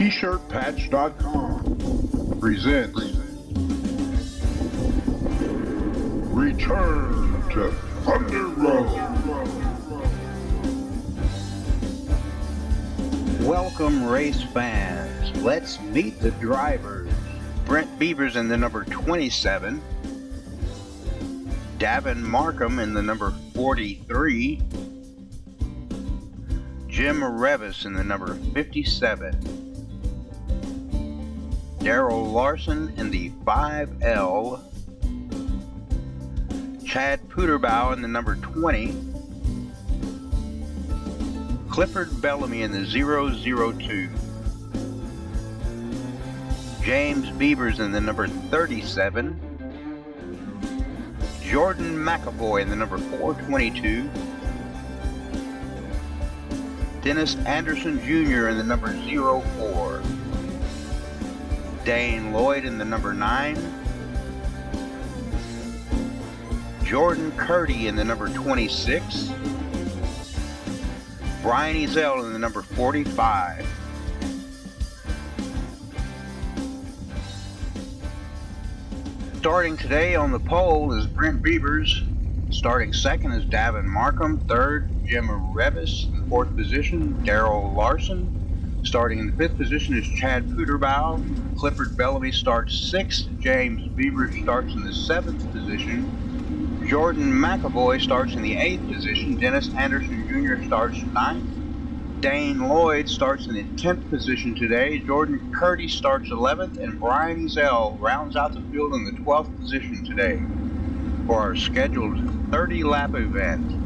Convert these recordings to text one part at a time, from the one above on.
T-shirtpatch.com presents Return to Thunder Road. Welcome, race fans. Let's meet the drivers. Brent Beavers in the number 27. Davin Markham in the number 43. Jim Revis in the number 57. Daryl Larson in the 5L. Chad Puderbaugh in the number 20. Clifford Bellamy in the 002. James Beavers in the number 37. Jordan McAvoy in the number 422. Dennis Anderson Jr. in the number 04. Dane Lloyd in the number 9. Jordan Curdy in the number 26. Brian Ezel in the number 45. Starting today on the pole is Brent Beavers. Starting second is Davin Markham. Third, Jim Revis. In fourth position, Daryl Larson. Starting in the fifth position is Chad Puderbaugh. Clifford Bellamy starts sixth. James Beavers starts in the seventh position. Jordan McAvoy starts in the eighth position. Dennis Anderson Jr. starts ninth. Dane Lloyd starts in the 10th position today. Jordan Curdy starts 11th, and Brian Ezel rounds out the field in the 12th position today for our scheduled 30-lap event.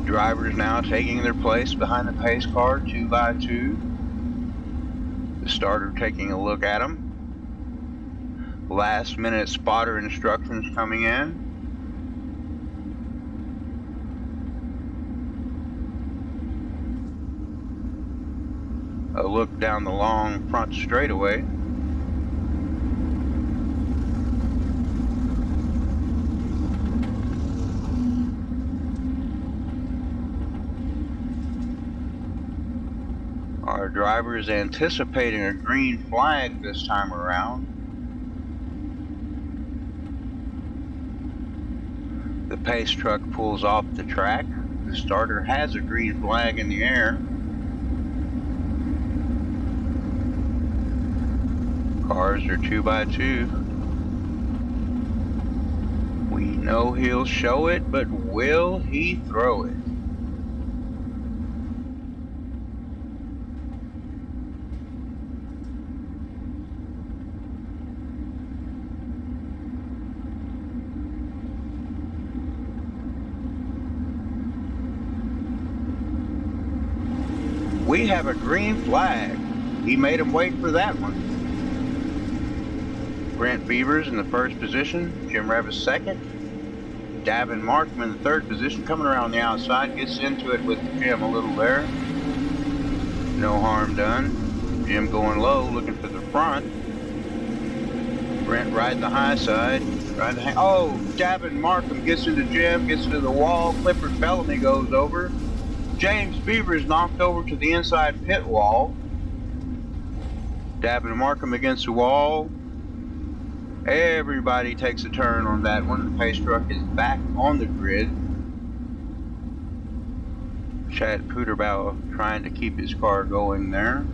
Drivers now taking their place behind the pace car 2 by 2. The starter taking a look at them. Last minute spotter instructions coming in. A look down the long front straightaway. Our driver is anticipating a green flag this time around. The pace truck pulls off the track. The starter has a green flag in the air. Cars are 2 by 2. We know he'll show it, but will he throw it? We have a green flag. He made him wait for that one. Brent Beavers in the first position. Jim Revis second. Davin Markham in the third position. Coming around the outside. Gets into it with Jim a little there. No harm done. Jim going low, looking for the front. Brent riding the high side. Trying to hang. Oh, Davin Markham gets into Jim. Gets into the wall. Clifford Bellamy goes over. James Beavers knocked over to the inside pit wall. Davin Markham against the wall. Everybody takes a turn on that one. The pace truck is back on the grid. Chad Puderbaugh trying to keep his car going there.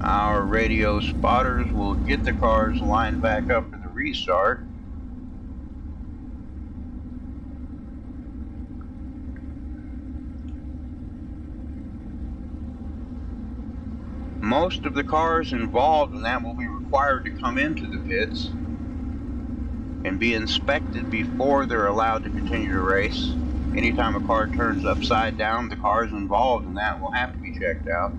Our radio spotters will get the cars lined back up for the restart. Most of the cars involved in that will be required to come into the pits and be inspected before they're allowed to continue to race. Anytime a car turns upside down, the cars involved in that will have to be checked out.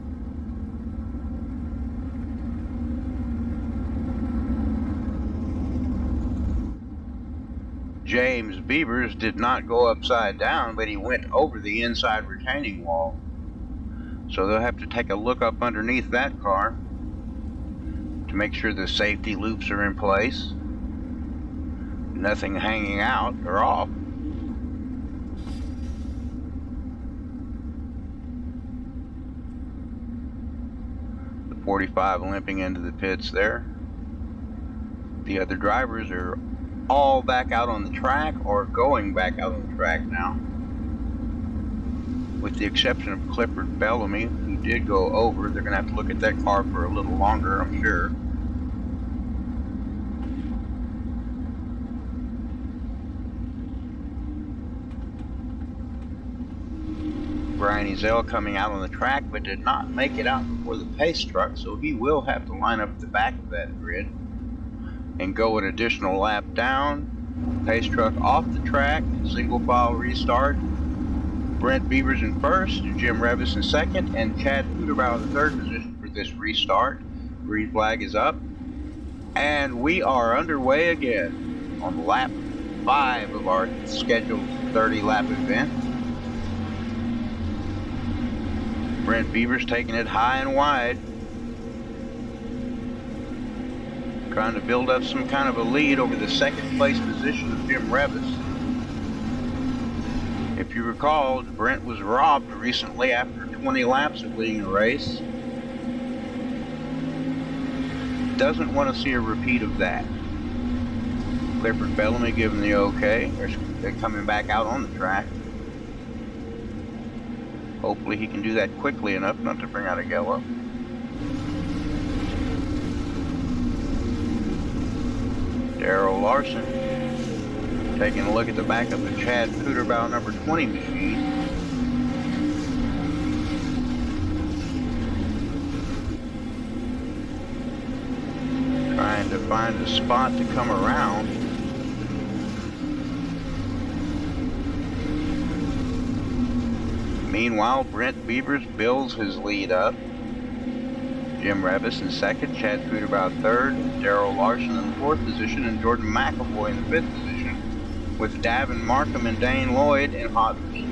James Beavers did not go upside down, but he went over the inside retaining wall. So they'll have to take a look up underneath that car to make sure the safety loops are in place. Nothing hanging out or off. The 45 limping into the pits there. The other drivers are all back out on the track or going back out on the track now, with the exception of Clifford Bellamy, who did go over. They're going to have to look at that car for a little longer, I'm sure. Brian Ezel coming out on the track, but did not make it out before the pace truck, so he will have to line up at the back of that grid and go an additional lap down. Pace truck off the track, single file restart. Brent Beavers in first, Jim Revis in second, and Chad Puderbow in the third position for this restart. Green flag is up, and we are underway again on lap 5 of our scheduled 30-lap event. Brent Beavers taking it high and wide, trying to build up some kind of a lead over the second place position of Jim Revis. If you recall, Brent was robbed recently after 20 laps of leading a race. Doesn't want to see a repeat of that. Clifford Bellamy giving the okay. They're coming back out on the track. Hopefully he can do that quickly enough not to bring out a yellow. Darrell Larson taking a look at the back of the Chad Puderbow number 20 machine. Trying to find a spot to come around. Meanwhile, Brent Beavers builds his lead up. Jim Revis in second, Chad Puderbow third, Darrell Larson in the fourth position, and Jordan McAvoy in the fifth position, with Davin Markham and Dane Lloyd in hot pursuit.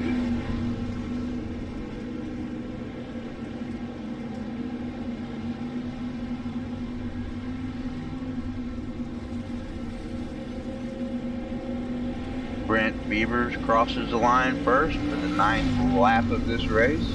Brent Beavers crosses the line first for the 9th lap of this race.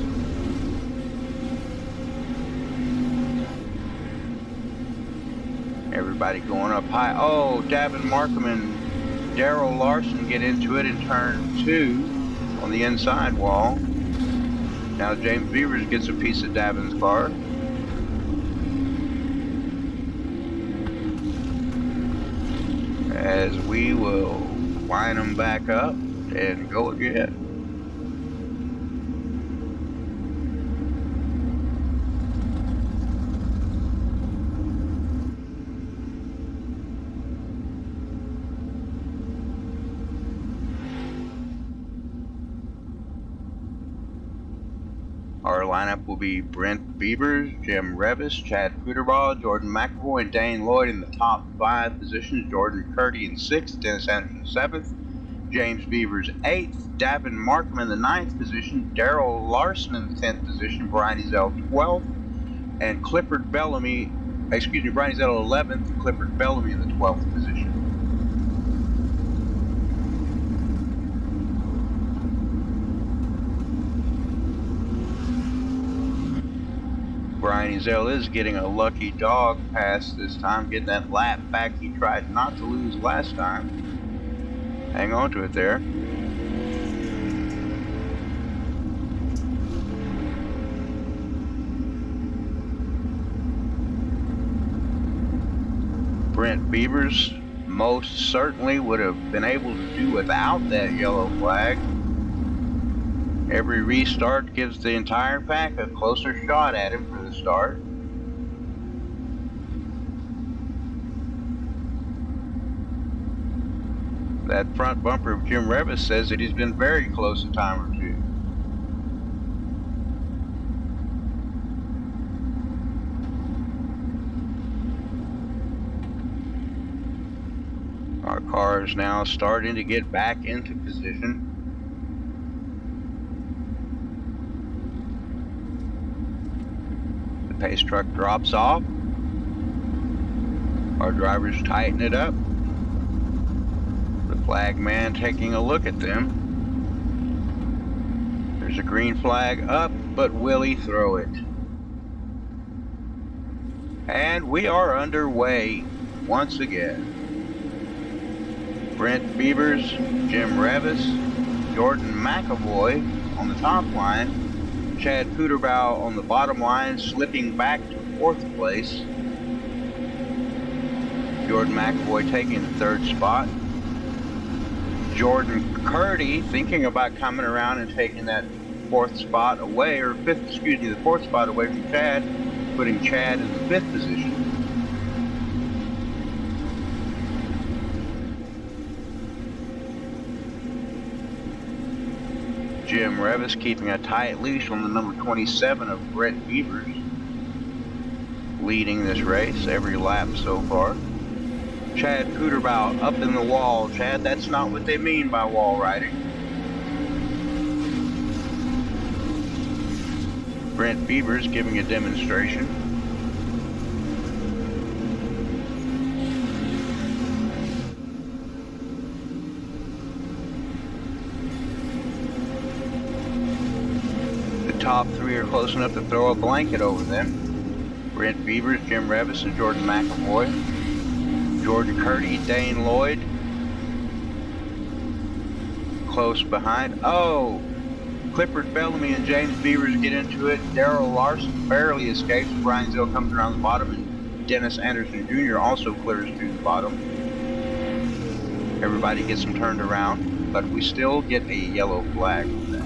Everybody going up high. Oh, Davin Markham and Darrell Larson get into it in turn 2 on the inside wall. Now James Beavers gets a piece of Davin's car. As we will line them back up and go again. Our lineup will be Brent Beavers, Jim Revis, Chad Puderbaugh, Jordan McAvoy, and Dane Lloyd in the top 5 positions. Jordan Curdy in 6th, Dennis Anderson 7th, James Beavers 8th, Davin Markham in the 9th position, Darrell Larson in the 10th position, Brian Ezel 12th, and Brian Ezel 11th, Clifford Bellamy in the 12th position. Brian Ezel is getting a lucky dog pass this time, getting that lap back he tried not to lose last time. Hang on to it there. Brent Beavers most certainly would have been able to do without that yellow flag. Every restart gives the entire pack a closer shot at him for the start. That front bumper of Jim Revis says that he's been very close a time or two. Our car is now starting to get back into position. The pace truck drops off. Our drivers tighten it up. The flag man taking a look at them. There's a green flag up, but will he throw it? And we are underway once again. Brent Beavers, Jim Revis, Jordan McAvoy on the top line, Chad Puderbow on the bottom line, slipping back to 4th place. Jordan McAvoy taking the 3rd spot. Jordan Curdy thinking about coming around and taking that 4th spot away, or 5th, excuse me, the 4th spot away from Chad, putting Chad in the 5th position. Jim Revis keeping a tight leash on the number 27 of Brent Beavers, leading this race every lap so far. Chad Puderbow up in the wall. Chad, that's not what they mean by wall riding. Brent Beavers giving a demonstration. The top 3 are close enough to throw a blanket over them. Brent Beavers, Jim Revis, and Jordan McAvoy. Jordan Curdy, Dane Lloyd, close behind. Oh, Clifford Bellamy and James Beavers get into it. Darrell Larson barely escapes. Brian Zill comes around the bottom, and Dennis Anderson Jr. also clears to the bottom. Everybody gets them turned around, but we still get a yellow flag for that.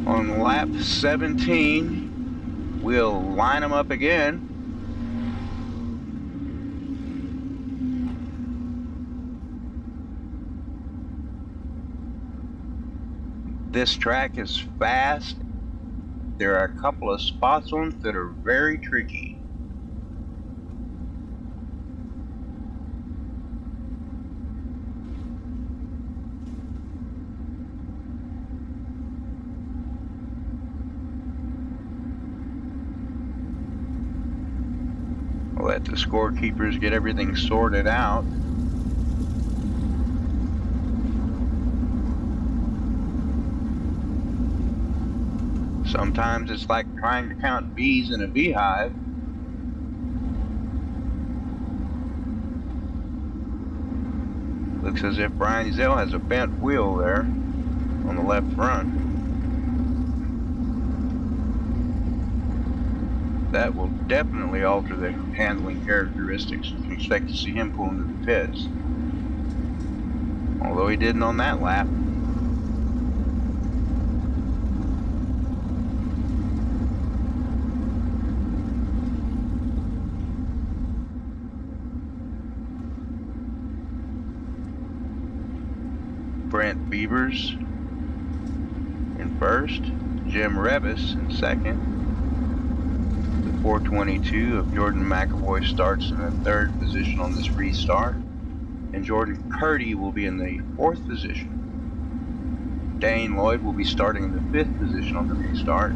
On lap 17, we'll line them up again. This track is fast. There are a couple of spots on it that are very tricky. I'll let the scorekeepers get everything sorted out. Sometimes it's like trying to count bees in a beehive. Looks as if Brian Zell has a bent wheel there on the left front. That will definitely alter the handling characteristics. You can expect to see him pull into the pits. Although he didn't on that lap. Brent Beavers in first, Jim Revis in second. The 422 of Jordan McAvoy starts in the 3rd position on this restart, and Jordan Curdy will be in the 4th position. Dane Lloyd will be starting in the 5th position on the restart.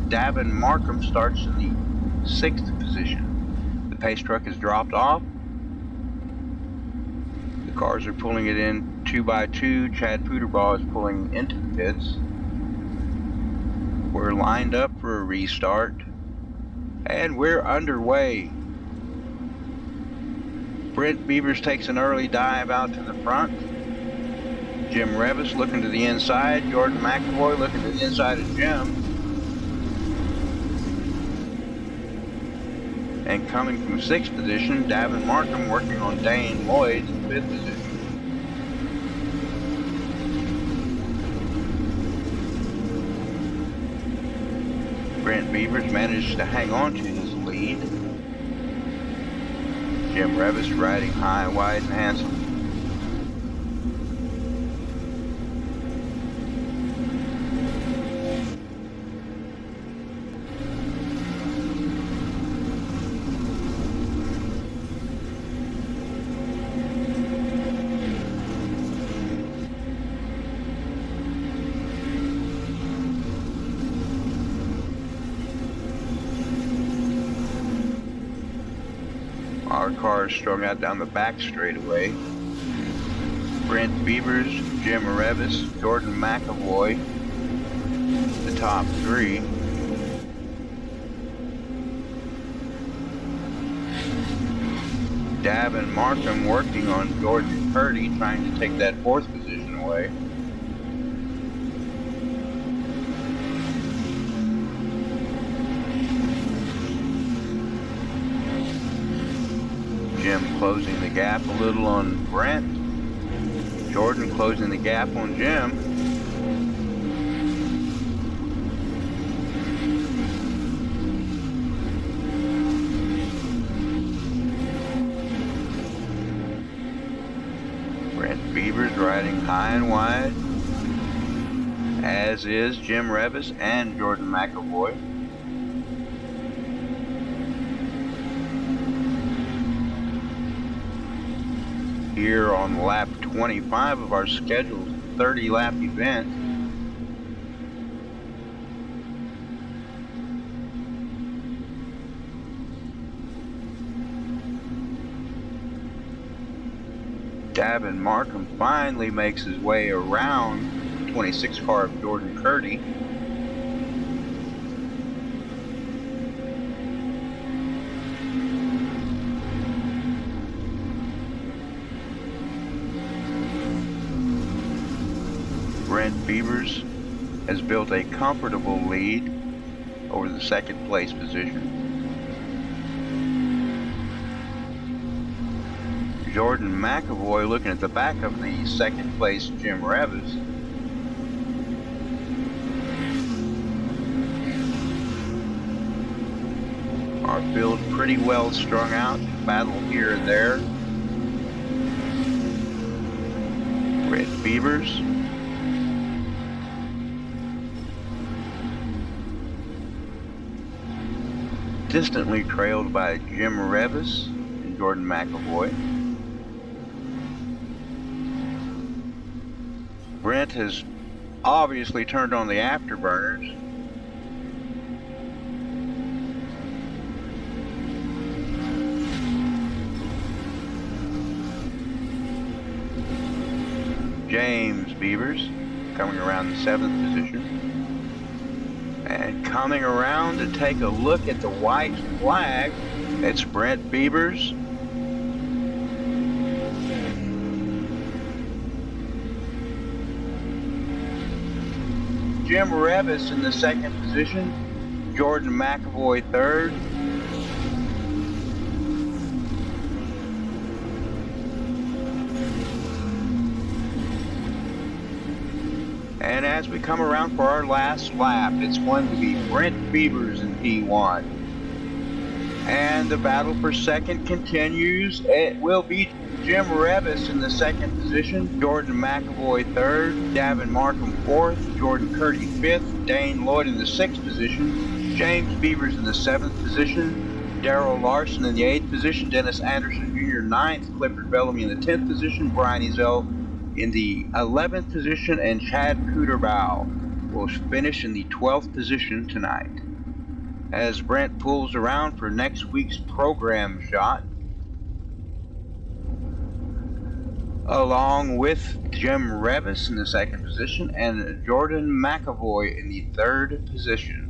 Davin Markham starts in the 6th position. The pace truck is dropped off. The cars are pulling it in 2 by 2. Chad Puderbaugh is pulling into the pits. We're lined up for a restart, and we're underway. Brent Beavers takes an early dive out to the front. Jim Revis looking to the inside. Jordan McAvoy looking to the inside of Jim. And coming from 6th position, Davin Markham working on Dane Lloyd in 5th position. Brent Beavers managed to hang on to his lead. Jim Revis riding high, wide, and handsome. Our car is strung out down the back straightaway. Brent Beavers, Jim Revis, Jordan McAvoy, the top three. Davin Markham working on Jordan Purdy, trying to take that fourth position away. Jim closing the gap a little on Brent. Jordan closing the gap on Jim. Brent Beavers riding high and wide, as is Jim Revis and Jordan McAvoy. Here on lap 25 of our scheduled 30-lap event. Davin Markham finally makes his way around the 26 car of Jordan Purdy. Brent Beavers has built a comfortable lead over the second place position. Jordan McAvoy looking at the back of the second place Jim Revis. Our field pretty well strung out, battle here and there. Brent Beavers. Distantly trailed by Jim Revis and Jordan McAvoy. Brent has obviously turned on the afterburners. James Beavers coming around the 7th position. And coming around to take a look at the white flag, it's Brent Beavers. Jim Revis in the 2nd position, Jordan McAvoy 3rd. And as we come around for our last lap, it's going to be Brent Beavers in P1. And the battle for second continues. It will be Jim Revis in the 2nd position, Jordan McAvoy 3rd, Davin Markham 4th, Jordan Purdy 5th, Dane Lloyd in the 6th position, James Beavers in the 7th position, Darrell Larson in the 8th position, Dennis Anderson Jr. 9th, Clifford Bellamy in the 10th position, Brian Ezel in the 11th position, and Chad Cooterbow will finish in the 12th position tonight. As Brent pulls around for next week's program shot, along with Jim Revis in the 2nd position and Jordan McAvoy in the 3rd position.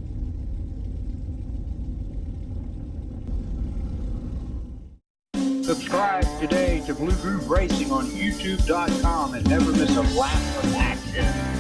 Subscribe today to Blue Groove Racing on YouTube.com and never miss a lap of action.